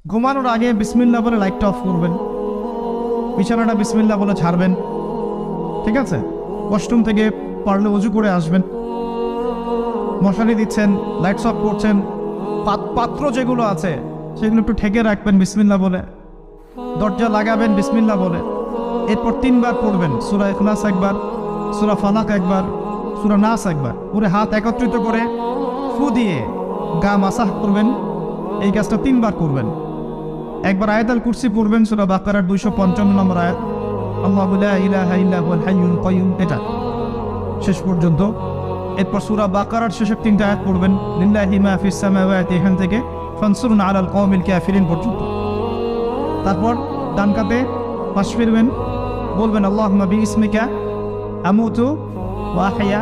ঘুমানোর আগে বিসমিল্লাহ বলে লাইটটা অফ করবেন, বিছানাটা বিসমিল্লাহ বলে ছাড়বেন, ঠিক আছে? ওয়াশরুম থেকে পারলে উজু করে আসবেন। মশারি দিচ্ছেন, লাইটস অফ করছেন, পাত্র যেগুলো আছে সেগুলো একটু ঠেকে রাখবেন বিসমিল্লাহ বলে, দরজা লাগাবেন বিসমিল্লাহ বলে। এরপর 3 বার পড়বেন সূরা ইখলাস একবার, সূরা ফালাক একবার, সূরা নাস একবার, পুরো হাত একত্রিত করে ফু দিয়ে গা মাসাহ করবেন। এই কাজটা 3 বার করবেন। একবার আয়াতুল কুরসি পড়বেন, সূরা বাকারার 255 নম্বর আয়াত, আল্লাহু লা ইলাহা ইল্লা হুয়াল হাইয়ুল কাইয়ুম, এটা শেষ পর্যন্ত। এরপর সূরা বাকারার শেষের 3টা আয়াত পড়বেন, লিল্লাহি মা ফিস সামাওয়াতি, এখান থেকে ফানসুরনা আলাল কওমিল কাফিরিন পর্যন্ত। তারপর ডান কাতে পাশ ফিরবেন, বলবেন আল্লাহুম্মা বিইসমিকা আমুতু ওয়া আহইয়া